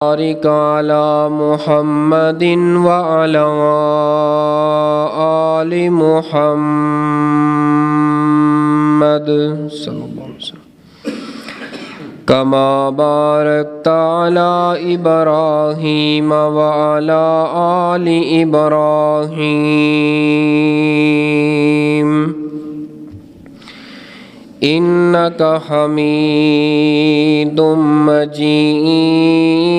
بارك على محمد وعلى آل محمد صلى الله عليه وسلم كما باركت على إبراهيم وعلى آل إبراهيم إنك حميد مجيد.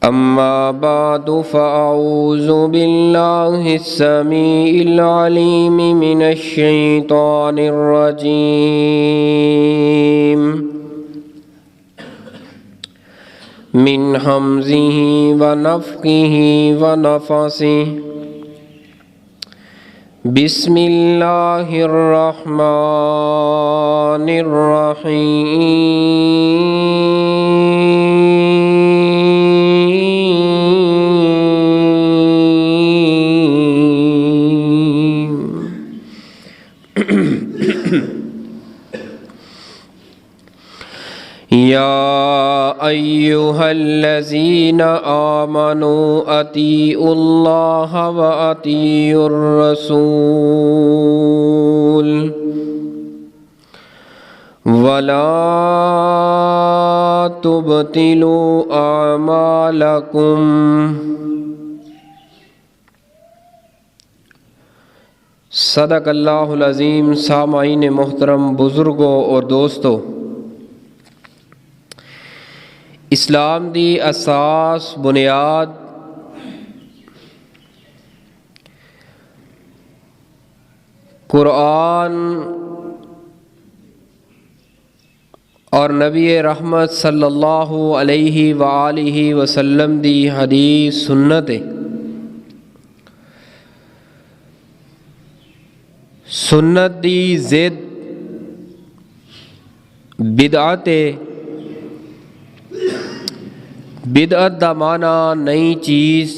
أما بعد فأعوذ بالله السميع العليم من الشيطان الرجيم من همزه ونفخه ونفثه. بسم الله الرحمن الرحيم. يا أيها الذين آمنوا أطيعوا الله وأطيعوا الرسول ولا تبطلوا أعمالكم. صدق اللہ العظیم. سامعین محترم، بزرگوں اور دوستوں، اسلام دی اساس بنیاد قرآن اور نبی رحمت صلی اللہ علیہ وآلہ وسلم دی حدیث سنت ہے. سنت دی ضد بدعت ہے. بدعت دا معنی نئی چیز.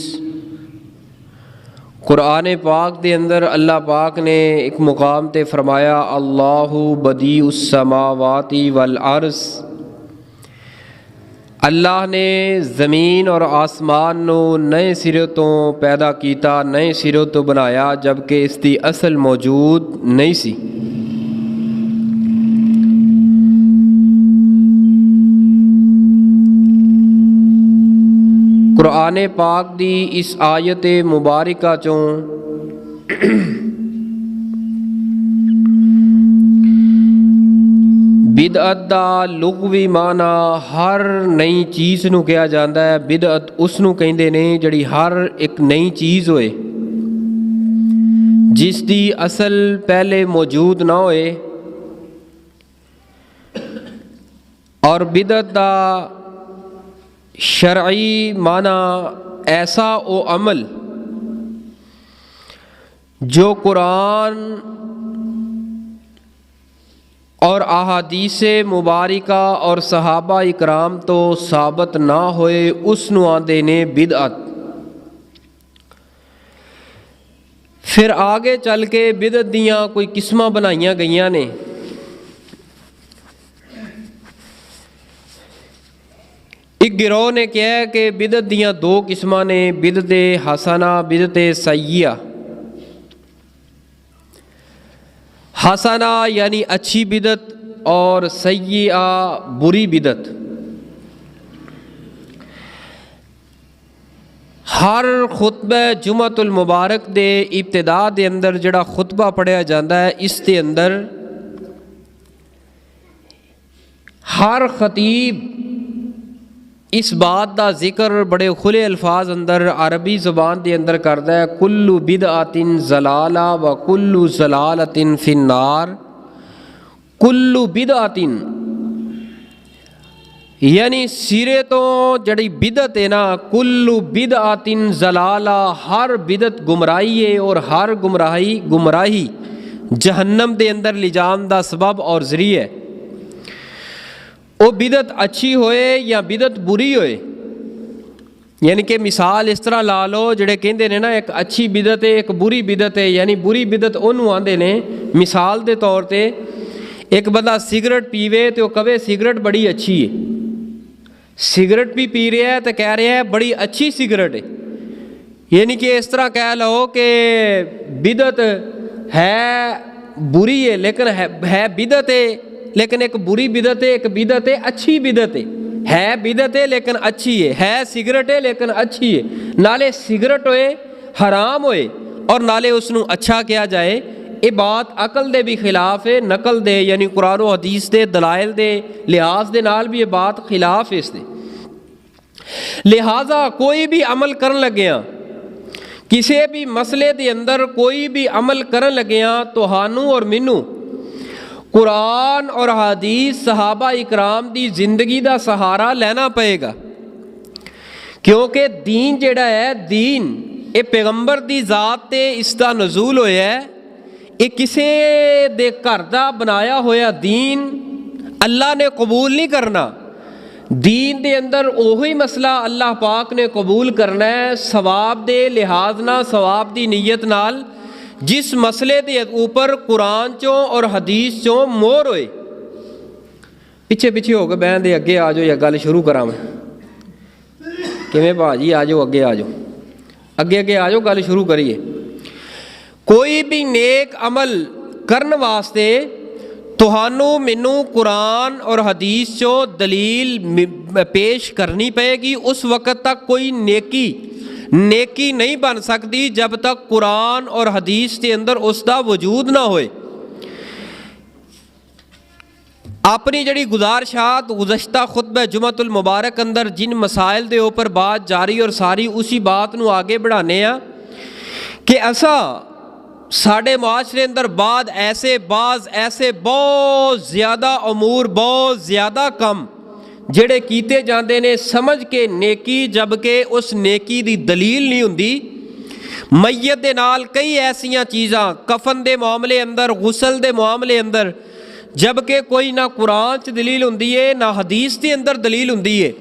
قرآن پاک دے اندر اللہ پاک نے ایک مقام تے فرمایا اللہ بدیع السماوات والارض. اللہ نے زمین اور آسمان نو نئے سرے تو پیدا کیتا، نئے سرے تو بنایا، جبکہ اس دی اصل موجود نہیں سی. قرآن پاک دی اس آیت مبارکہ چوں بدعت دا لغوی معنی ہر نئی چیز نو کہا جاندہ ہے. بدعت اس نو کہندے نے جڑی ہر ایک نئی چیز ہوئے، جس دی اصل پہلے موجود نہ ہوئے. اور بدعت دا شرعی معنی ایسا او عمل جو قرآن اور احادیث مبارکہ اور صحابہ اکرام تو ثابت نہ ہوئے، اس نو آندے نے بدعت. پھر آگے چل کے بدعت دیاں کوئی قسماں بنائیاں گئیاں نے. ایک گروہ نے کہا ہے کہ بدعت دیاں دو قسماں نے، بدعت حسنہ، بدعت سیئہ. حسنہ یعنی اچھی بدعت اور سیئہ بری بدعت. ہر خطبہ جمعۃ المبارک دے ابتدا دے اندر جڑا خطبہ پڑھیا جاندہ ہے، اس دے اندر ہر خطیب اس بات دا ذکر بڑے کھلے الفاظ اندر عربی زبان دے اندر کردا ہے، کل بدعۃ ضلالہ و کل ضلالۃ فی النار. کل بدعۃ یعنی سرے تو جڑی بدعت ہے نا، کل بدعۃ ضلالہ، ہر بدعت گمراہی ہے اور ہر گمراہی جہنم دے اندر لے جان دا سبب اور ذریعہ ہے. وہ بدعت اچھی ہوئے یا بدعت بری ہوئے، یعنی کہ مثال اس طرح لا لو جڑے کہندے نے نا ایک اچھی بدعت ہے ایک بری بدعت ہے، یعنی بری بدعت انہوں آندے نے مثال دے طور تے ایک بندہ سگریٹ پیوے تو وہ کہے سگریٹ بڑی اچھی ہے، سگریٹ بھی پی رہا ہے تو کہہ رہا ہے بڑی اچھی سگریٹ ہے، یعنی کہ اس طرح کہہ لو کہ بدعت ہے بری ہے لیکن ہے بدعت ہے، لیکن ایک بری بدعت ہے ایک بدعت ہے اچھی بدعت ہے بدعت ہے لیکن اچھی ہے سگریٹ ہے لیکن اچھی ہے، نالے سگریٹ ہوئے حرام ہوئے اور نالے اس نو اچھا کیا جائے، یہ بات عقل دے بھی خلاف ہے، نقل دے یعنی قرآن و حدیث دے دلائل دے لحاظ دے نال بھی یہ بات خلاف ہے اس دے۔ لہٰذا کوئی بھی عمل کرن لگیاں کسی بھی مسئلے دے اندر کوئی بھی عمل کرن لگیاں توہانوں اور منوں قرآن اور حدیث صحابہ اکرام دی زندگی دا سہارا لینا پئے گا، کیونکہ دین جڑا ہے دین یہ پیغمبر دی ذات تے اس دا نزول ہویا ہے، یہ کسے دے گھر دا بنایا ہویا دین اللہ نے قبول نہیں کرنا، دین دے اندر اوہی مسئلہ اللہ پاک نے قبول کرنا ہے ثواب دے لحاظ نہ ثواب دی نیت نال، جس مسئلے دے اوپر قرآن چوں اور حدیث چوں مور ہوئے۔ پیچھے پیچھے ہو کے بہن دے اگے آ جاؤ یا گل شروع کراں میں کیویں بھاجی آ جاؤ اگے آ جاؤ اگے آ جاؤ گل شروع کریے۔ کوئی بھی نیک عمل کرن واسطے توہانوں مینوں قرآن اور حدیث چوں دلیل پیش کرنی پئے گی، اس وقت تک کوئی نیکی نہیں بن سکتی جب تک قرآن اور حدیث کے اندر اس دا وجود نہ ہوئے۔ اپنی جڑی گزارشات گزشتہ خطبہ جمعۃ المبارک اندر جن مسائل دے اوپر بات جاری اور ساری اسی بات نو آگے بڑھانے ہیں کہ ایسا ساڑھے معاشرے اندر بعض ایسے بہت زیادہ امور بہت زیادہ کم جڑے کیتے جاندے نے سمجھ کے نیکی جبکہ اس نیکی دی دلیل نہیں ہوندی۔ میت دے نال کئی ایسیاں چیزاں کفن دے معاملے اندر غسل دے معاملے اندر جبکہ کوئی نہ قرآن چ دلیل ہوندی ہے نہ حدیث دے اندر دلیل ہوندی ہے،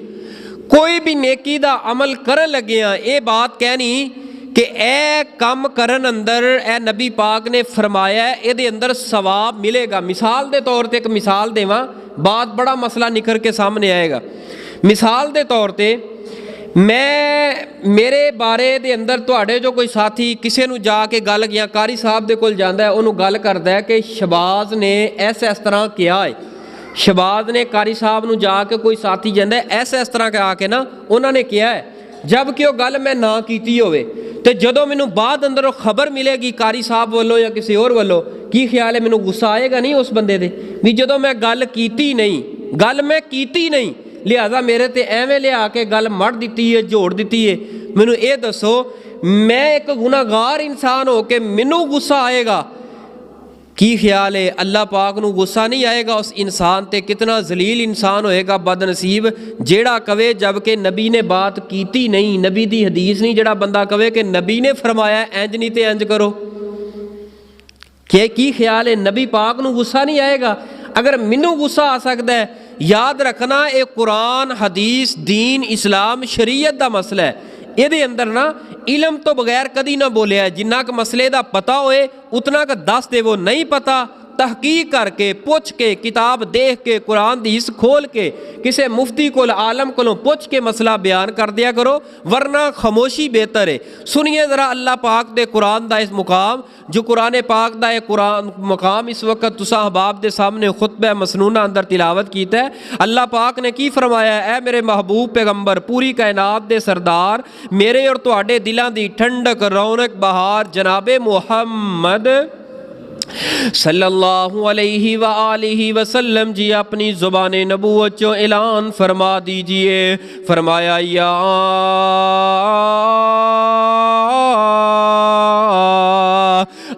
کوئی بھی نیکی دا عمل کرن لگیاں اے بات کہنی کہ اے کم کرن اندر اے نبی پاک نے فرمایا ہے اے دے اندر ثواب ملے گا۔ مثال دے طور تے ایک مثال دیواں بات بڑا مسئلہ نکھر کے سامنے آئے گا۔ مثال دے طور تے میرے بارے دے اندر تواڈے جو کوئی ساتھی کسے نو جا کے گل گیا قاری صاحب دے کول جاندا ہے انہوں گل کردا ہے کہ شہباز نے اس طرح کیا ہے، شہباز نے قاری صاحب نو جا کے کوئی ساتھی جاندا ہے اس طرح کے آ کے نا انہوں نے کیا ہے، جب کہ وہ گل میں نہ کیتی ہوئے تو جدوں مینوں بعد اندر خبر ملے گی قاری صاحب والوں یا کسی اور والوں کی خیال ہے مینوں غصہ آئے گا نہیں اس بندے دے بھی جدوں میں گل کیتی نہیں لہذا میرے تے ایویں لیا کے گل مڑ دیتی ہے جوڑ دیتی ہے۔ مینوں اے دسو میں ایک گناہگار انسان ہو کے مینوں غصہ آئے گا، کی خیال ہے اللہ پاک نو غصہ نہیں آئے گا اس انسان تے؟ کتنا ذلیل انسان ہوئے گا بد نصیب جیڑا کہے جبکہ نبی نے بات کیتی نہیں، نبی دی حدیث نہیں، جیڑا بندہ کہے کہ نبی نے فرمایا انج نہیں تے انج کرو، کہ کی خیال ہے نبی پاک نو غصہ نہیں آئے گا؟ اگر مینوں غصہ آ سکتا ہے یاد رکھنا اے قرآن حدیث دین اسلام شریعت دا مسئلہ ہے، یہ دے اندر نا علم تو بغیر کدی نہ بولیا ہے، جنہ کا مسئلے دا پتہ ہوئے اتنا کا دس دے، وہ نہیں پتہ تحقیق کر کے پوچھ کے کتاب دیکھ کے قرآن دی حدیث کھول کے کسے مفتی کو عالم کو پوچھ کے مسئلہ بیان کر دیا کرو، ورنہ خاموشی بہتر ہے۔ سنیے ذرا اللہ پاک دے قرآن دا اس مقام، جو قرآن پاک دا قرآن مقام اس وقت تساں احباب دے سامنے خطبہ مسنونہ اندر تلاوت کیتا ہے۔ اللہ پاک نے کی فرمایا ہے، اے میرے محبوب پیغمبر پوری کائنات دے سردار، میرے اور تواڈے دلاں دی ٹھنڈک رونق بہار جناب محمد صلی اللہ علیہ وآلہ وسلم جی اپنی زبان نبوت چوں اعلان فرما دیجئے۔ فرمایا یا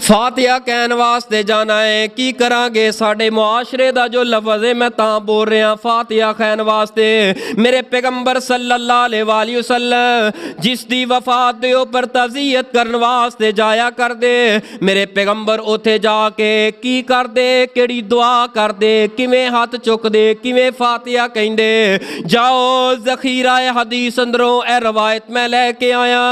فاتحہ کہن واسطے جانا ہے کی کران گے ساڈے معاشرے دا جو لفظ ہے میں تاں بول رہا فاتحہ کہن واسطے میرے پیغمبر صلی اللہ علیہ وآلہ وسلم جس دی وفات دے اوپر تعزیت کرن واسطے جایا کر دے میرے پیغمبر اوتھے جا کے کی کر دے کیڑی دعا کر دے کیویں ہاتھ چک دے کیویں فاتحہ کہندے جاؤ ذخیرہ حدیث اندروں اے روایت میں لے کے آیا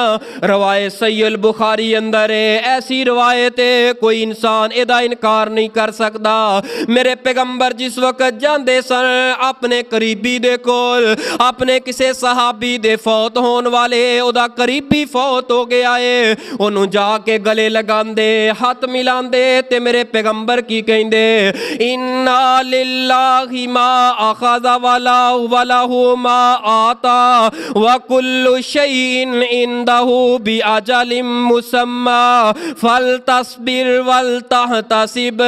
روایت صحیح البخاری اندر ہے ایسی روایت ہے کوئی انسان ادا انکار نہیں کر سکتا میرے پیغمبر جس وقت جاندے سن اپنے قریبی دے کول اپنے کسے صحابی دے فوت ہون والے ادا قریبی فوت ہو گیا ہے انہوں جا کے گلے لگاندے ہاتھ ملاندے تے میرے پیغمبر کی کہندے انا للہ ما اخذ وَلَهُ مَا آتا وَكُلُّ شَيْءٍ عِنْدَهُ بِأَجَلٍ مُسَمَّى فَلْتَصْبِرْ وَلْتَحْتَسِبْ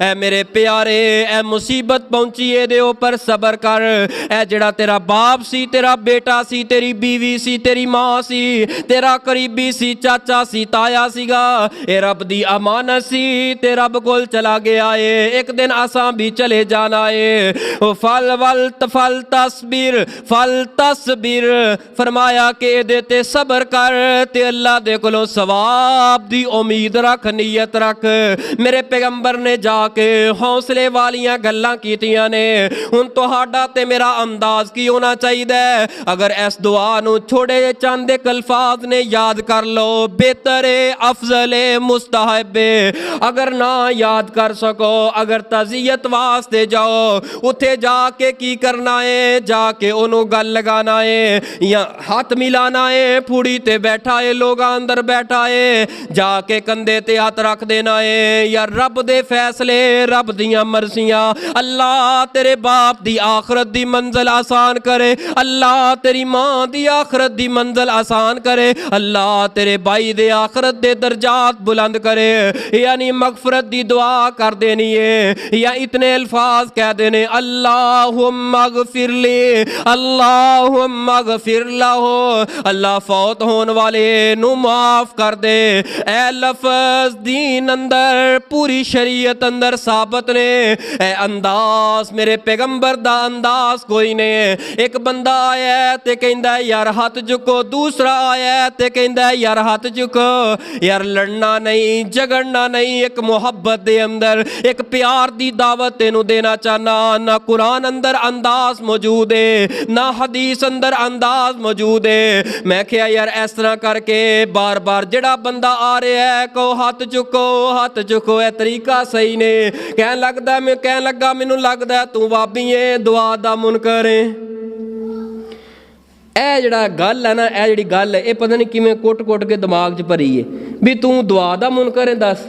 اے میرے پیارے اے مصیبت پہنچی ہے دے اوپر صبر کر اے جڑا تیرا باپ سی تیرا بیٹا سی تیری بیوی سی تیری ماں سی تیرا قریبی سی چاچا سی تایا سی گا اے رب دی امانت سی تے رب کول چلا گیا ہے ایک دن اساں بھی چلے جانا ہے فَلْتَصْبِرْ فرمایا کہ دیتے صبر کر تے اللہ دے کلو ثواب دی امید رکھ نیت رکھ میرے پیغمبر نے جا کے حوصلے والیاں گلاں کیتیاں نے ان توہاڈا تے میرا انداز کی ہونا چاہیے اگر اس دعا نو چھوڑے چند ایک الفاظ نے یاد کر لو بہتر افضل مستحب اگر نہ یاد کر سکو اگر تعزیت واسطے جاؤ اتھے جا کے کی کرنا ہے جا کے انہوں گل لگانا ہے یا ہاتھ ملانا ہے پھوڑی تے بیٹھا ہے لوگاں اندر بیٹھا ہے جا کے کندھے تے ہاتھ رکھ دینا ہے یا رب دے فیصلے رب دیاں مرضیاں اللہ تیرے باپ دی آخرت دی منزل آسان کرے اللہ تیری ماں دی آخرت دی منزل آسان کرے اللہ تیرے بھائی دے آخرت دے درجات بلند کرے یعنی مغفرت دی دعا کر دینی ہے یا اتنے الفاظ کہہ دینے اللہم اغفر لی اللہم اغفر لہو اللہ فوت ہون والے نو معاف کر دے اے لفظ دین اندر پوری شریعت اندر ثابت نے اے انداز میرے پیغمبر دا انداز کوئی نے ایک بندہ آیا ہے تے کہندہ ہے یار ہاتھ جھکو دوسرا آیا ہے تے کہندہ ہے یار ہاتھ جھکو یار لڑنا نہیں جگڑنا نہیں ایک محبت دے اندر ایک پیار دی دعوت تینوں دینا چاہنا نہ قرآن اندر انداز موجود ہے نہ حدیث اندر انداز موجود ہے میں کہا یار اس طرح کر کے بار بار جڑا بندہ آ رہا ہے کہو ہاتھ چکو اے طریقہ صحیح نے کہنے لگا مینوں لگدا ہے تو وابی ہے دعا دا منکر ہے اے جڑا گل ہے نا اے جڑی گل ہے اے پتہ نہیں کیویں کوٹ کے دماغ چ بھری ہے بھی تو دعا دا منکر ہے دس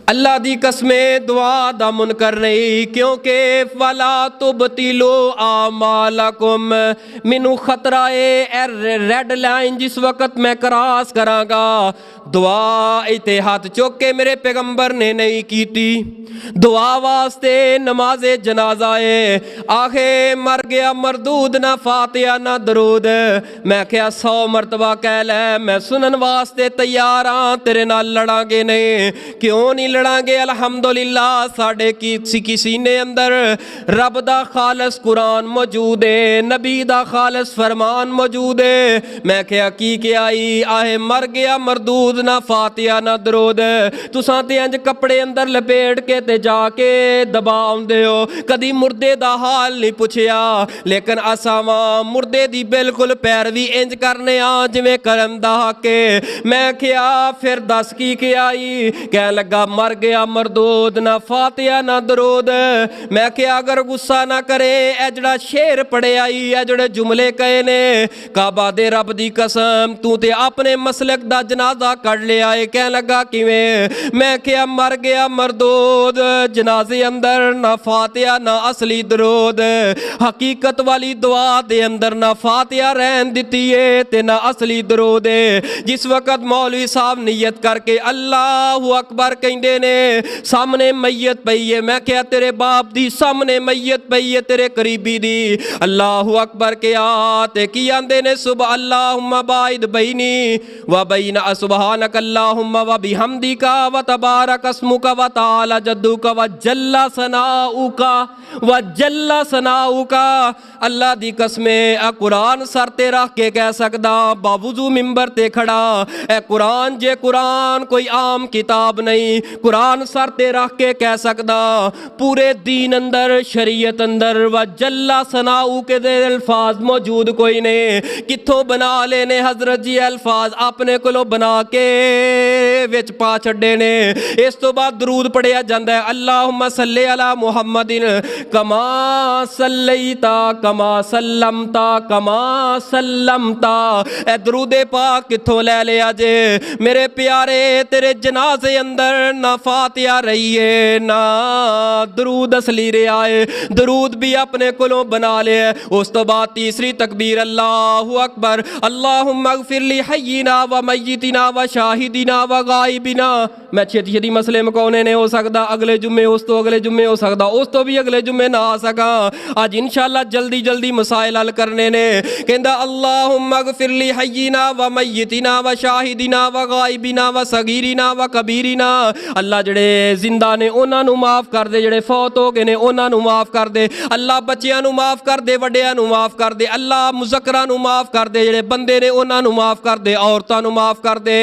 اللہ دی قسمیں دعا دا منکر نہیں کیونکہ وَلَا تُبْتِلُوا أَعْمَالَكُمْ مینوں خطرہ ہے ریڈ لائن جس وقت میں کراس کراں گا دعا ایتے ہاتھ چوک کے میرے پیغمبر نے نہیں کیتی دعا واسطے نماز جنازہ ہے آخے مر گیا مردود نہ فاتحہ نہ درود میں کہا 100 مرتبہ کہہ لے میں سنن واسطے تیار ہاں تیرے نال لڑاں گے نہیں کیوں نہیں لڑاں گے الحمدللہ ساڑھے کی سینے اندر رب دا خالص قرآن موجود ہے نبی دا خالص فرمان موجود ہے میں کہا کی آئی آہے مر گیا مردود نہ فاتحہ نہ درود تو سانتے انج کپڑے اندر لپیٹ کے تے جا کے دباؤں دے ہو کدی مردے دا حال نہیں پوچھیا لیکن اساواں مردے دی بالکل پیروی انج کرنے آج میں کرن دا کے میں کیا پھر دس کی آئی کہنے لگا مر گیا مردود نہ فاتحہ نہ درود میں کیا اگر غصہ نہ کرے اے جڑا شیر پڑے آئی اے جڑے جملے کہے نے کعبہ دے رب دی قسم تو تے اپنے مسلک دا جنازہ کر لے آئے کہنے لگا کیویں میں کیا مر گیا مردود جنازے اندر نہ فاتحہ نہ اصلی درود حقیقت والی دعا دے اندر نہ فاتحہ رہن دیتی ہے تے نہ اصلی درود ہے جس وقت مولوی صاحب نیت کر کے اللہ اکبر کہندے دے نے سامنے میت پئی ہے میں کیا تیرے باپ دی سامنے میت پئی ہے تیرے قریبی دی اللہ اکبر کیا تے کی آندے نے صبح اللہم باعد بینی و بین سبحانک اللہم و بحمدک و تبارک اسمک و تعالی جدک و جل ثناؤک و جل ثناؤک اللہ دی قسمیں اے قرآن سر تے رکھ کے کہہ سکدا باوضو ممبر تے کھڑا اے قرآن جے قرآن کوئی عام کتاب نہیں قرآن سر تے رکھ کے کہہ سکدا پورے دین اندر شریعت اندر و جل ثناؤک دے الفاظ موجود کوئی نہیں کتھوں بنا لینے حضرت جی الفاظ اپنے کولو بنا کے وچ پا چھڈے نے اس تو بعد درود پڑھیا جاندا ہے اللہم صلی علی محمد کما صلیتا کما سلمتا کما سلمتا اے درود پاک کتھوں لے لیا جے میرے پیارے تیرے جنازے اندر نہ فاتحہ رہی ہے نہ درود اصلی رہا ہے درود بھی اپنے کولوں بنا لے اس تو بعد تیسری تکبیر اللہ اکبر اللہم اغفر لی حینا و میتنا و شاہدنا و غائبنا میں چھتی مسئلے مکونے نے ہو سکتا اگلے جمعے اس تو اگلے جمعے ہو سکتا اس تو بھی اگلے جمعے نہ آ سکا آج انشاءاللہ جلدی جلدی مسائل حل کرنے نے کہندہ اللہم اغفر لی حینا و میتنا و شاہدنا و غائبنا و صغیرنا و کبیرنا اللہ جڑے زندہ نے انہاں نو معاف کر دے جڑے فوت ہو گئے نے انہاں نو معاف کر دے اللہ بچیاں نو معاف کر دے وڈیاں نو معاف کر دے اللہ مذکراں نو معاف کر دے جڑے بندے نے انہاں نو معاف کر دے عورتاں نو معاف کر دے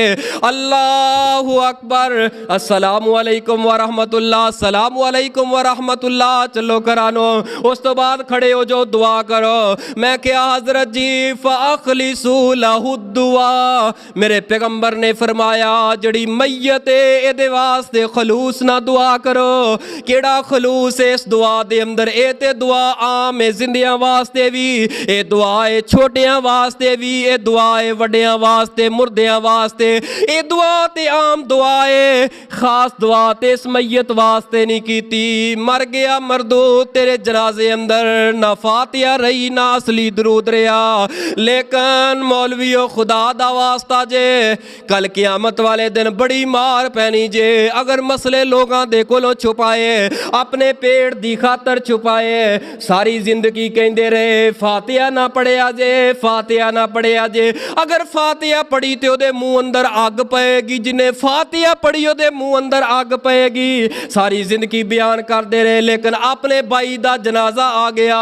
اللہ اکبر السلام علیکم ورحمت اللہ السلام علیکم ورحمت اللہ چلو کرانو اس تو بعد کھڑے ہو جو دعا کرو میں کیا حضرت جی فاخلصوا لہ الدعا میرے پیغمبر نے فرمایا جڑی میت اے دے واسطے خلوص نہ دعا کرو کیڑا خلوص ہے اس دعا دے اندر اے تے دعا عام زندیاں واسطے بھی اے دعا اے چھوٹیاں واسطے بھی اے دعا اے وڈیاں واسطے مردیاں واسطے اے دعا تے عام دعا اے خاص دعا تے اس میت واسطے نہیں کیتی مر گیا مردو تیرے جنازے اندر نہ فاتحہ رہی نہ اصلی درود رہا لیکن مولویو خدا دا واسطہ جے کل قیامت والے دن بڑی مار پینی جے اگر مسئلے لوگاں دے کولوں چھپائے اپنے پیڑ دی خاطر چھپائے ساری زندگی کہندے رہے فاتحہ نہ پڑھیا جے فاتحہ نہ پڑھیا جے اگر فاتحہ پڑھی تے او دے منہ اندر آگ پئے گی جنہیں فاتحہ پڑھی او دے منہ اندر آگ پئے گی ساری زندگی بیان کر دے رہے لیکن اپنے بھائی دا جنازہ آ گیا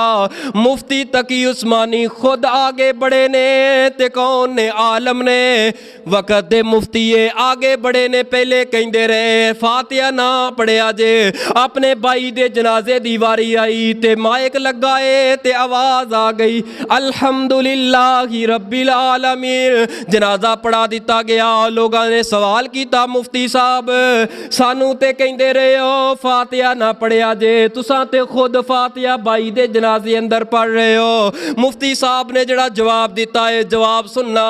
مفتی تقی عثمانی خود آگے بڑھے نے تے کون نے عالم نے وقت دے مفتی آگے بڑھے نے پہلے کہندے رہے فاتحہ نہ پڑھیا جے اپنے بھائی دے جنازے دی واری آئی تے مائک لگائے تے آواز آ گئی الحمدللہ رب العالمین جنازہ پڑھا دیتا گیا لوگاں نے سوال کیتا مفتی صاحب سانو تے کہندے رہے ہو فاتحہ نہ پڑھیا جے تساں تے خود فاتحہ بھائی دے جنازے اندر پڑھ رہے ہو مفتی صاحب نے جڑا جواب دیتا ہے جواب سننا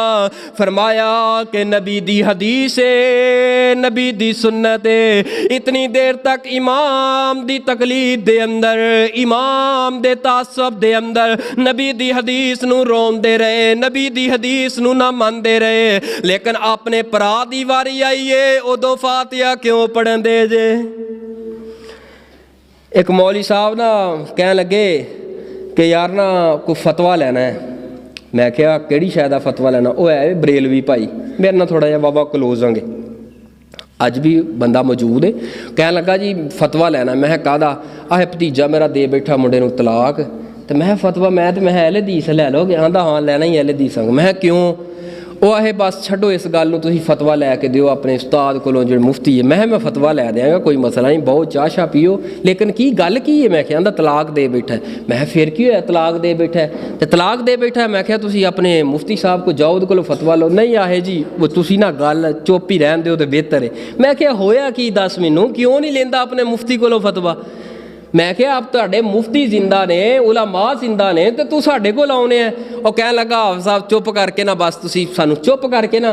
فرمایا کہ نبی دی حدیث ہے نبی دی سنت ہے اتنی دیر تک امام دی تقلید دے اندر امام دے تعصب دے اندر نبی دی حدیث نو رون دے رہے نبی دی حدیث نو نہ من دے رہے لیکن اپنے پرا دی واری آئیے ادو فاتحہ کیوں پڑھن دے جے ایک مولوی صاحب نا کہنے لگے کہ یار نا کوئی فتویٰ لینا ہے میں کہا کیڑی شاید فتویٰ لینا وہ ہے بریلوی بھائی میرے نا تھوڑا جہا بابا کلوز ہوں گے اج بھی بندہ موجود ہے کہنے لگا جی فتویٰ لینا میں کہا آہ بھتیجا میرا دے بیٹھا منڈے نو طلاق تو میں فتویٰ میں اہل حدیث لے لو گے آندا ہاں لینا ہی اہل حدیث ہوں میں کیوں وہ آہے بس چھڈو اس گل نو تسی فتویٰ لے کے دیو اپنے استاد کولوں جڑے مفتی ہے میں فتویٰ لے دیاں گا کوئی مسئلہ نہیں بہت چاہ شاہ پیو لیکن کی گل کی ہے میں کہا آندا طلاق دے بیٹھا ہے میں پھر کی ہویا طلاق دے بیٹھا ہے تے طلاق دے بیٹھا ہے میں کہا تسی اپنے مفتی صاحب کو جاؤ کولوں فتویٰ لو نہیں آہے جی وہ تسی نہ گل چپ ہی رہن دیو تے بہتر ہے میں کہا ہویا کی دس مینوں کیوں نہیں لیندا اپنے مفتی کولوں فتویٰ میں کہا اب تہاڈے مفتی زندہ نے علماء زندہ نے تے تو ساڈے کول آونے ہیں اور کہنے لگا حافظ صاحب چپ کر کے نا بس تسی سانو چپ کر کے نا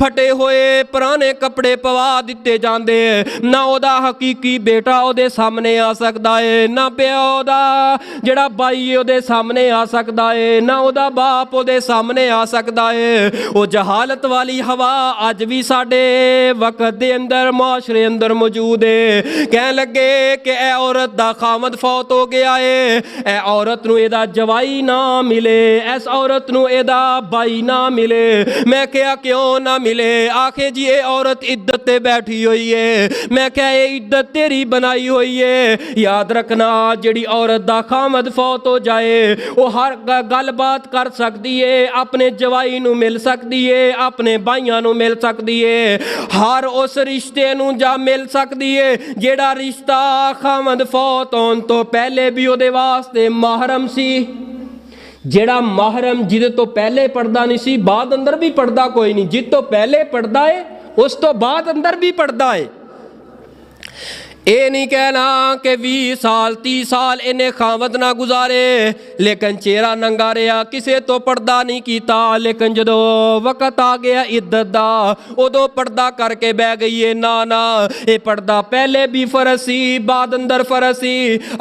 ਫਟੇ ਹੋਏ ਪੁਰਾਣੇ ਕੱਪੜੇ ਪਵਾ ਦਿੱਤੇ ਜਾਂਦੇ। ਨਾ ਉਹਦਾ ਹਕੀਕੀ ਬੇਟਾ ਉਹਦੇ ਸਾਹਮਣੇ ਆ ਸਕਦਾ ਏ, ਨਾ ਪਿਓ ਦਾ ਜਿਹੜਾ ਬਾਈ ਉਹਦੇ ਸਾਹਮਣੇ ਆ ਸਕਦਾ ਏ, ਨਾ ਉਹਦਾ ਬਾਪ ਉਹਦੇ ਸਾਹਮਣੇ ਆ ਸਕਦਾ ਏ। ਉਹ ਜਹਾਲਤ ਵਾਲੀ ਹਵਾ ਅੱਜ ਵੀ ਸਾਡੇ ਵਕਤ ਦੇ ਅੰਦਰ ਮੁਆਸ਼ਰੇ ਅੰਦਰ ਮੌਜੂਦ ਏ। ਕਹਿਣ ਲੱਗੇ ਕਿ ਇਹ ਔਰਤ ਦਾ ਖਾਮਦ ਫੌਤ ਹੋ ਗਿਆ ਏ, ਇਹ ਔਰਤ ਨੂੰ ਇਹਦਾ ਜਵਾਈ ਨਾ ਮਿਲੇ, ਇਸ ਔਰਤ ਨੂੰ ਇਹਦਾ ਬਾਈ ਨਾ ਮਿਲੇ। ਮੈਂ ਕਿਹਾ ਕਿਉਂ ਨਾ ਮਿਲੇ? ਆਖੇ ਜੀ ਇਹ ਔਰਤ ਇੱਜ਼ਤ ਤੇ ਬੈਠੀ ਹੋਈ ਏ। ਮੈਂ ਕਿਹਾ ਇਹ ਇੱਜ਼ਤ ਤੇਰੀ ਬਣਾਈ ਹੋਈ ਏ। ਯਾਦ ਰੱਖਣਾ ਜਿਹੜੀ ਔਰਤ ਦਾ ਖਾਮਦ ਫੌਤ ਹੋ ਜਾਏ ਉਹ ਹਰ ਗੱਲਬਾਤ ਕਰ ਸਕਦੀ ਏ, ਆਪਣੇ ਜਵਾਈ ਨੂੰ ਮਿਲ ਸਕਦੀ ਏ, ਆਪਣੇ ਭਾਈਆਂ ਨੂੰ ਮਿਲ ਸਕਦੀ ਏ, ਹਰ ਉਸ ਰਿਸ਼ਤੇ ਨੂੰ ਜਾ ਮਿਲ ਸਕਦੀ ਏ ਜਿਹੜਾ ਰਿਸ਼ਤਾ ਖਾਮਦ ਫੌਤ ਹੋਣ ਤੋਂ ਪਹਿਲੇ ਵੀ ਉਹਦੇ ਵਾਸਤੇ ਮਾਹਰਮ ਸੀ। ਜਿਹੜਾ ਮਾਹਰਮ ਜਿਹਦੇ ਤੋਂ ਪਹਿਲੇ ਪੜਦਾ ਨਹੀਂ ਸੀ, ਬਾਅਦ ਅੰਦਰ ਵੀ ਪੜਦਾ ਕੋਈ ਨਹੀਂ। ਜਿਸ ਤੋਂ ਪਹਿਲੇ ਪੜਦਾ ਏ ਉਸ ਤੋਂ ਬਾਅਦ ਅੰਦਰ ਵੀ ਪੜਦਾ ਏ। ਇਹ ਨਹੀਂ ਕਹਿਣਾ ਕਿ 20 ਸਾਲ 30 ਸਾਲ ਇਹਨੇ ਖਾਮਦ ਨਾ ਗੁਜ਼ਾਰੇ ਲੇਕਿਨ ਚਿਹਰਾ ਨੰਗਾ ਰਿਹਾ, ਕਿਸੇ ਤੋਂ ਪਰਦਾ ਨਹੀਂ ਕੀਤਾ। ਲੇਕਿਨ ਜਦੋਂ ਵਕਤ ਆ ਗਿਆ ਇੱਜ਼ਤ ਦਾ ਉਦੋਂ ਪਰਦਾ ਕਰਕੇ ਬਹਿ ਗਈ ਏ। ਨਾ ਨਾ, ਇਹ ਪਰਦਾ ਪਹਿਲੇ ਵੀ ਫਰਜ਼ ਸੀ, ਬਾਅਦ ਅੰਦਰ ਫਰਜ਼ ਸੀ।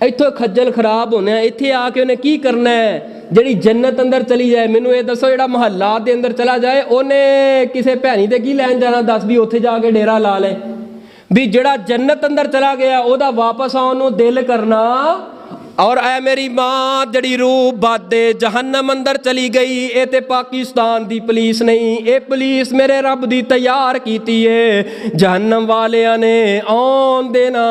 ਇੱਥੋਂ ਖੱਜਲ ਖਰਾਬ ਹੋਣਾ, ਇੱਥੇ ਆ ਕੇ ਉਹਨੇ ਕੀ ਕਰਨਾ ਹੈ? ਜਿਹੜੀ ਜੰਨਤ ਅੰਦਰ ਚਲੀ ਜਾਏ, ਮੈਨੂੰ ਇਹ ਦੱਸੋ, ਜਿਹੜਾ ਮੁਹੱਲਾ ਦੇ ਅੰਦਰ ਚਲਾ ਜਾਏ ਉਹਨੇ ਕਿਸੇ ਭੈਣੀ ਤੇ ਕੀ ਲੈਣ ਜਾਣਾ? ਦੱਸ ਵੀ ਉੱਥੇ ਜਾ ਕੇ ਡੇਰਾ ਲਾ ਲੈ। ਵੀ ਜਿਹੜਾ ਜੰਨਤ ਅੰਦਰ ਚਲਾ ਗਿਆ ਉਹਦਾ ਵਾਪਸ ਆਉਣ ਨੂੰ ਦਿਲ ਕਰਨਾ। ਔਰ ਐ ਮੇਰੀ ਮਾਂ ਜਿਹੜੀ ਰੂਹ ਬਾਦੇ ਜਹੰਨਮ ਅੰਦਰ ਚਲੀ ਗਈ, ਇਹ ਤੇ ਪਾਕਿਸਤਾਨ ਦੀ ਪੁਲਿਸ ਨਹੀਂ, ਇਹ ਪੁਲਿਸ ਮੇਰੇ ਰੱਬ ਦੀ ਤਿਆਰ ਕੀਤੀ ਏ। ਜਹੰਨਮ ਵਾਲਿਆਂ ਨੇ ਆਉਣ ਦੇਣਾ,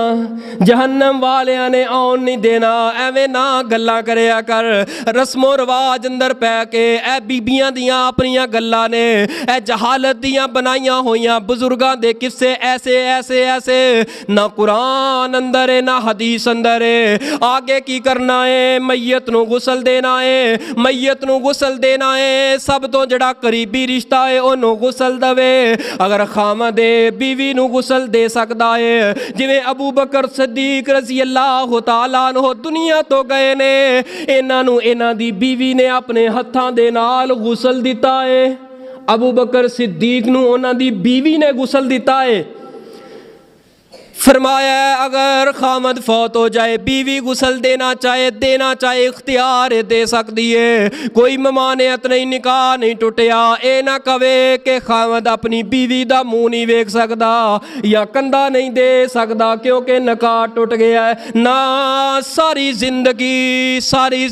ਜਹੰਨਮ ਵਾਲਿਆਂ ਨੇ ਆਉਣ ਨਹੀਂ ਦੇਣਾ। ਐਵੇਂ ਨਾ ਗੱਲਾਂ ਕਰਿਆ ਕਰ, ਰਸਮੋ ਰਿਵਾਜ ਅੰਦਰ ਪੈ ਕੇ ਇਹ ਬੀਬੀਆਂ ਦੀਆਂ ਆਪਣੀਆਂ ਗੱਲਾਂ ਨੇ, ਇਹ ਜਹਾਲਤ ਦੀਆਂ ਬਣਾਈਆਂ ਹੋਈਆਂ ਬਜ਼ੁਰਗਾਂ ਦੇ ਕਿੱਸੇ ਐਸੇ ਐਸੇ ਐਸੇ। ਨਾ ਕੁਰਾਨ ਅੰਦਰ ਹੈ ਨਾ ਹਦੀਸ ਅੰਦਰ ਹੈ। ਆਗੇ ਕੀ ਕਰਨਾ ਹੈ? ਮਈਅਤ ਨੂੰ ਗੁਸਲ ਦੇਣਾ ਹੈ, ਮਈਅਤ ਨੂੰ ਗੁਸਲ ਦੇਣਾ ਹੈ। ਸਭ ਤੋਂ ਜਿਹੜਾ ਕਰੀਬੀ ਰਿਸ਼ਤਾ ਹੈ ਉਹਨੂੰ ਗੁਸਲ ਦਵੇ। ਅਗਰ ਖਾਮਦ ਬੀਵੀ ਨੂੰ ਗੁਸਲ ਦੇ ਸਕਦਾ ਹੈ, ਜਿਵੇਂ ਅਬੂ ਬਕਰ ਸਿੱਦੀਕ ਰਜ਼ੀ ਅੱਲਾਹੁ ਤਾਲਾ ਅਨਹੁ ਦੁਨੀਆ ਤੋਂ ਗਏ ਨੇ, ਇਹਨਾਂ ਨੂੰ ਇਹਨਾਂ ਦੀ ਬੀਵੀ ਨੇ ਆਪਣੇ ਹੱਥਾਂ ਦੇ ਨਾਲ ਗੁਸਲ ਦਿੱਤਾ ਹੈ। ਅਬੂ ਬਕਰ ਸਿੱਦੀਕ ਨੂੰ ਉਹਨਾਂ ਦੀ ਬੀਵੀ ਨੇ ਗੁਸਲ ਦਿੱਤਾ ਹੈ। فرمایا اگر خامد فوت ہو جائے بیوی غسل دینا چاہے اختیار دے سکتی ہے، کوئی ممانعت نہیں، نکاح نہیں ٹوٹیا۔ اے نہ کہے کہ خامد اپنی بیوی دا منہ نہیں ویکھ سکدا یا کندھا نہیں دے سکدا کیونکہ نکاح ٹوٹ گیا ہے۔ نہ ساری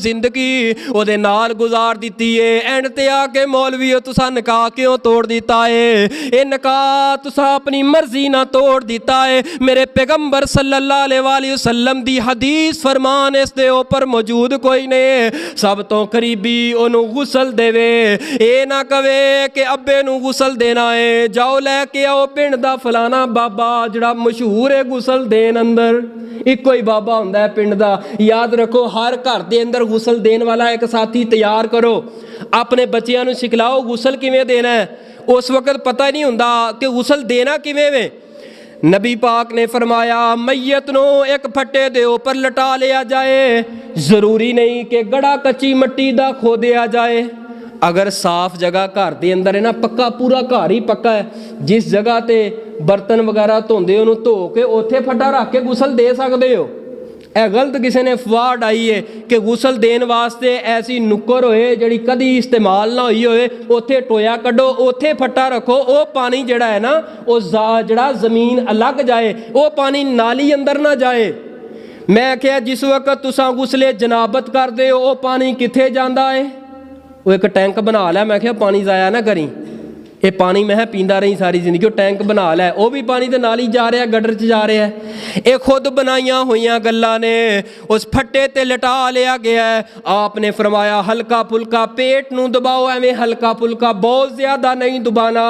زندگی او دے نال گزار دیتی ہے، اینڈ تے آ کے مولویو تساں نکاح کیوں توڑ دیتا ہے؟ اے نکاح تساں اپنی مرضی نہ توڑ دیتا ہے۔ میرے پیغمبر صلی اللہ علیہ وآلہ وسلم دی حدیث فرمان اس دے اوپر موجود کوئی نہیں۔ سب تو قریبی انہوں غسل دے وے، اے نہ کہے کہ ابے نو غسل دینا ہے، جاؤ لے کے آؤ پنڈ دا فلانا بابا جڑا مشہور ہے غسل دین اندر، ایک کوئی بابا ہوندہ ہے پنڈ دا۔ یاد رکھو ہر گھر دے اندر غسل دین والا ایک ساتھی تیار کرو، اپنے بچیاں نو سکھلاؤ غسل کیویں دینا ہے۔ اس وقت پتہ نہیں ہوندا کہ غسل دینا کیویں وے۔ نبی پاک نے فرمایا میت نو ایک پھٹے دے اوپر لٹا لیا جائے، ضروری نہیں کہ گڑا کچی مٹی دا کھو دیا جائے۔ اگر صاف جگہ گھر دے اندر ہے نا، پکا پورا گھر ہی پکا ہے، جس جگہ تے برتن وغیرہ دھوندے انہوں دھو کے اوتھے پھٹا رکھ کے غسل دے سکدے ہو۔ اے غلط کسی نے افواہ ڈائی ہے کہ غسل دین واسطے ایسی نکر ہوئے جڑی کدی استعمال نہ ہوئی ہوئے، اوتھے ٹویا کڈو، اوتھے پھٹا رکھو، او پانی جڑا ہے نا او جڑا زمین الگ جائے، او پانی نالی اندر نہ جائے۔ میں کہا جس وقت تساں غسل جنابت کر دے او پانی کتھے جاندا ہے؟ وہ ایک ٹینک بنا لیا، میں کہا پانی ضائع نہ کریں، یہ پانی میں پیندا رہی ساری زندگی، وہ ٹینک بنا لیا، وہ بھی پانی دے نال ہی جا رہا ہے، گڈر چ جا رہا ہے۔ یہ خود بنائیاں ہوئیاں گلاں نے، اس پھٹے تے لٹا لیا گیا ہے۔ آپ نے فرمایا ہلکا پھلکا پیٹ نو دباؤ، ایویں ہلکا پھلکا بہت زیادہ نہیں دبانا،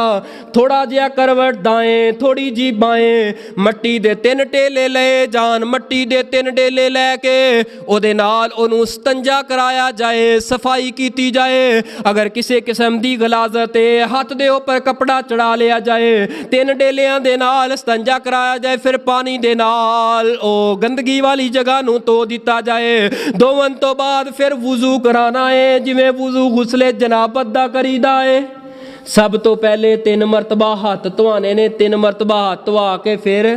تھوڑا جہا کروٹ دائیں تھوڑی جی بائیں، مٹی دے 3 ٹیلے لے جان، مٹی دے 3 ٹیلے لے کے او دے نال اونوں استنجا کرایا جائے، صفائی کیتی جائے۔ اگر کسی قسم دی غلاظت ہے ہاتھ دے پر کپڑا چڑھا لیا جائے، 3 ڈیلیاں دے نال استنجا کرایا جائے، پھر پانی دے نال او گندگی والی جگہ نو تو دیتا جائے۔ دوون تو بعد پھر وضو کرانا ہے، جویں وضو غسل جنابت دا کریدا ہے۔ سب تو پہلے 3 مرتبہ ہاتھ دھوانے نے، 3 مرتبہ ہاتھ دھوا کے پھر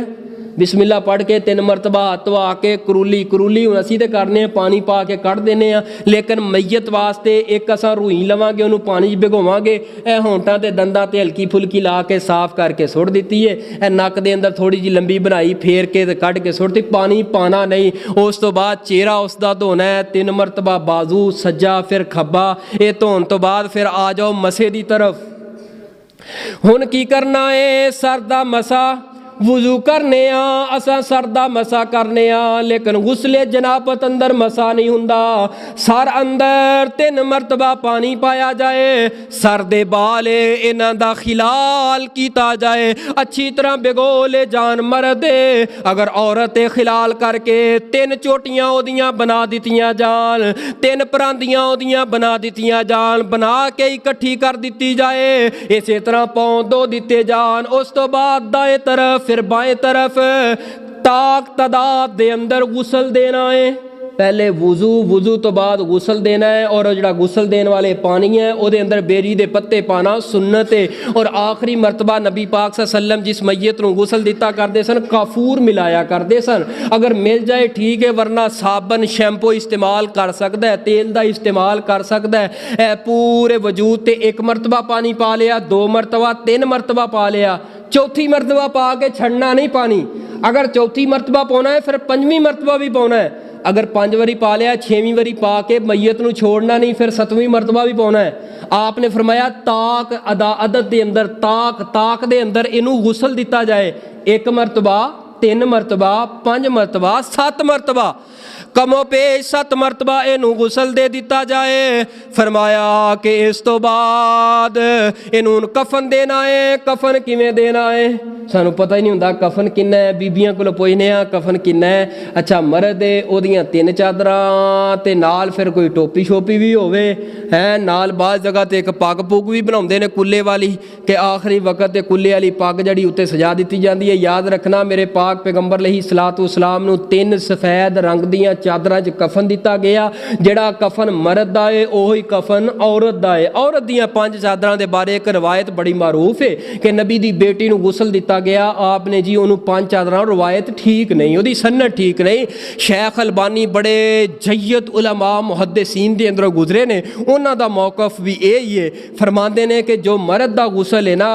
بسم اللہ پڑھ کے 3 مرتبہ ہاتھ دھوا کے کرولی ہوں اسی تے کرنے ہیں، پانی پا کے کڑھ دینے ہیں۔ لیکن میت واسطے ایک اساں روئی لواں گے، انہوں پانی بھگواں گے، اے ہونٹاں تے دنداں تے ہلکی پھلکی لا کے صاف کر کے سٹ دیتی ہے، اے نک دے اندر تھوڑی جی لمبی بنائی پھیر کے تے کڈ کے سٹ دی، پانی پانا نہیں۔ اس تو بعد چہرہ اس دا دھونا ہے 3 مرتبہ، بازو سجا پھر کھبا، اے دھون تو بعد پھر آ جاؤ مسے دی طرف۔ ہن کی کرنا ہے؟ سر دا مسا وضو کرنے اساں سر دا مسا کرنے، لیکن غسل جنابت اندر مسا نہیں ہوندا۔ سر اندر 3 مرتبہ پانی پایا جائے، سر دے بال انہاں دا خلال کیتا جائے، اچھی طرح بھگو لے جان مرد۔ اگر عورت خلال کر کے 3 چوٹیاں اودیاں بنا دتیاں جان، 3 پراندیاں اودیاں بنا دتیاں جان، بنا کے اکٹھی کر دیتی جائے، اسی طرح پاؤں 2 دیتے جان۔ اس تو بعد دائیں طرف پھر بائیں طرف تاک تعداد دے اندر غسل دینا ہے۔ پہلے وضو تو بعد غسل دینا ہے، اور جڑا غسل دین والے پانی ہے وہ دے اندر بیری دے پتے پانا سنت ہے، اور آخری مرتبہ نبی پاک صلی اللہ علیہ وسلم جس میت نو غسل دیتا کرتے سن کافور ملایا کرتے سن، اگر مل جائے ٹھیک ہے، ورنہ صابن شیمپو استعمال کر سکتا ہے، تیل دا استعمال کر سکتا ہے، اے پورے وجود تے ایک مرتبہ پانی پا لیا، 2 مرتبہ 3 مرتبہ پا لیا، چوتھی مرتبہ پا کے چھڑنا نہیں پانی، اگر چوتھی مرتبہ پونا ہے پھر 5ویں مرتبہ بھی پونا ہے، اگر 5 واری پا لیا 6ویں واری پا کے میت نو چھوڑنا نہیں، پھر 7ویں مرتبہ بھی پونا ہے۔ آپ نے فرمایا طاق عدد دے اندر طاق دے اندر اینو غسل دیتا جائے، 1 مرتبہ 3 مرتبہ 5 مرتبہ 7 مرتبہ، کم و پیش 7 مرتبہ اینو غسل دے دیتا جائے۔ فرمایا کہ اس تو بعد اینو کفن دینا ہے۔ کفن کیویں دینا ہے؟ سانو پتہ ہی نہیں ہوندا کفن کنا ہے، بیبیاں کولوں پوچھنے ہاں کفن کنا ہے، اچھا مرد ہے اودیاں 3 چادراں تے نال پھر کوئی ٹوپی شوپی بھی ہوے ہے، نال بعض جگہ تے ایک پگ پگ بھی بناؤندے نے کلے والی، کہ آخری وقت تے کلے والی پگ جڑی اوتے سجا دتی جاندی ہے۔ یاد رکھنا میرے پاک پیغمبر علیہ الصلوۃ والسلام نو 3 سفید رنگ دیاں چادراں چ کفن دیتا گیا، جڑا کفن مرد دا ہے اوہی کفن عورت دا ہے۔ عورت دیاں 5 چادراں دے بارے ایک روایت بڑی معروف ہے کہ نبی دی بیٹی نو غسل دیتا گیا، آپ نے جی انہوں 5 چادراں، روایت ٹھیک نہیں، وہ دی سنت ٹھیک نہیں۔ شیخ البانی بڑے جید علماء محدثین دے اندر گزرے نے، انہاں دا موقف بھی یہی ہے، فرماندے نے کہ جو مرد دا غسل ہے نا،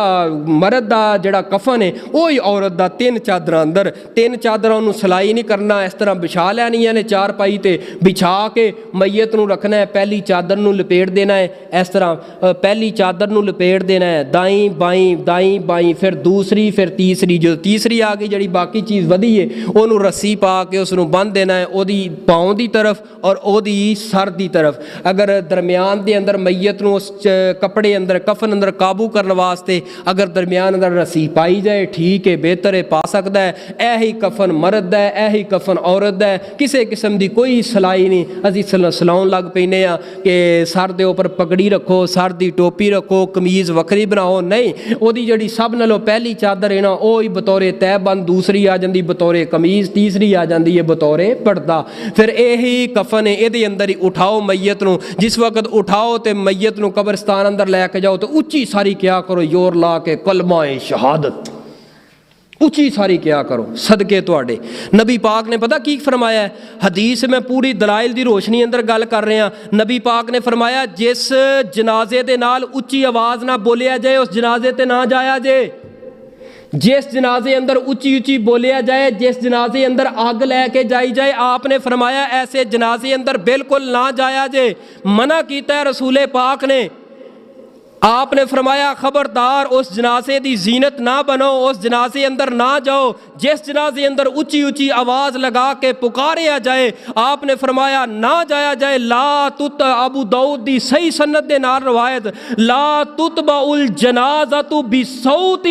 مرد دا جڑا کفن ہے وہی عورت دا 3 چادراں اندر، 3 چادراں انہوں سلائی نہیں کرنا، اس طرح بچھا لینی ہے، 4 پائی تے بچھا کے میت نو رکھنا ہے، پہلی چادر نو لپیٹ دینا ہے، اس طرح پہلی چادر نو لپیٹ دینا ہے، دائیں بائیں، پھر دوسری، پھر تیسری، جو تیسری آ گئی جڑی باقی چیز ودی ہے انہوں رسی پا کے اس نو بند دینا ہے، او دی پاؤں دی طرف اور او دی سر دی طرف۔ اگر درمیان دے اندر میت نو اس کپڑے اندر کفن اندر قابو کرنے واسطے اگر درمیان اندر رسی پائی جائے ٹھیک ہے، بہتر ہے، پا سکتا ہے۔ اے ہی کفن مرد ہے، اے ہی کفن عورت ہے، کسی قسم دی کوئی سلائی نہیں۔ اسی سلاؤن لگ پینے ہاں کہ سر دے اوپر پگڑی رکھو، سر دی ٹوپی رکھو، قمیض وکری بناؤ، نہیں، او دی جڑی سب نالوں پہلی چادر ہے نا وہی بطور تہ بند، دوسری آ جاندی بطور قمیض، تیسری آ جاندی ہے بطور پردہ۔ پھر یہی کفن ہے، یہ اندر ہی اٹھاؤ میت نو، جس وقت اٹھاؤ تے میت نو قبرستان اندر لے کے جاؤ تو اچھی ساری کیا کرو، یور لا کے کلمہ شہادت اچھی ساری کیا کرو، صدقے تواڈے۔ نبی پاک نے پتہ کی فرمایا ہے، حدیث میں پوری دلائل دی روشنی اندر گل کر رہے ہیں۔ نبی پاک نے فرمایا جس جنازے دے نال اچھی آواز نہ بولیا جائے اس جنازے تے نہ جایا جائے، جس جنازے اندر اچھی بولیا جائے، جس جنازے اندر آگ لے کے جائی جائے، آپ نے فرمایا ایسے جنازے اندر بالکل نہ جایا جائے، منع کیتا ہے رسول پاک نے۔ آپ نے فرمایا خبردار اس جنازے دی زینت نہ بنو، اس جنازے اندر نہ جاؤ جس جنازے اندر اچھی آواز لگا کے پکاریا جائے، آپ نے فرمایا نہ جایا جائے۔ لا تت ابو داؤد دی صحیح سند دے نال روایت، لا تتبع الجنازۃ بصوت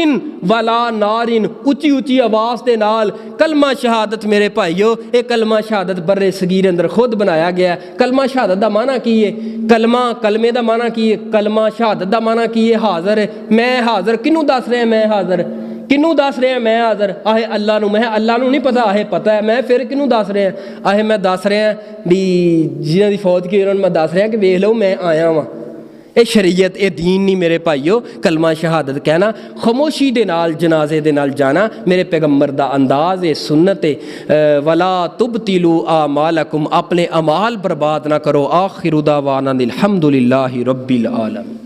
ولا نار، اچھی آواز دے نال کلمہ شہادت۔ میرے بھائیو یہ کلمہ شہادت بر صغیر اندر خود بنایا گیا ہے۔ کلمہ شہادت دا معنی کی ہے؟ کلمے دا معنی کی ہے؟ کلمہ شہادت دا معنی کی ہے؟ حاضر ہے، میں حاضر، کنوں دس رہے ہیں میں حاضر، کنوں دس رہے ہیں میں حاضر؟ آہے اللہ نو، میں اللہ نو نہیں پتا، آہے پتہ ہے، میں پھر کنوں دس رہے ہیں؟ آہے میں دس رہے ہیں بھی جنہاں دی فوت کی انہوں نے میں دس رہا کہ ویکھ لو میں آیا ہاں۔ اے شریعت، اے دین نہیں میرے بھائیو۔ کلمہ شہادت کہنا، خاموشی دے نال جنازے دے نال جانا میرے پیغمبر دا انداز ہے، سنت ہے۔ ولا تبطلوا اعمالکم، اپنے اعمال برباد نہ کرو۔ آخر دعوانا الحمدللہ رب العالمین۔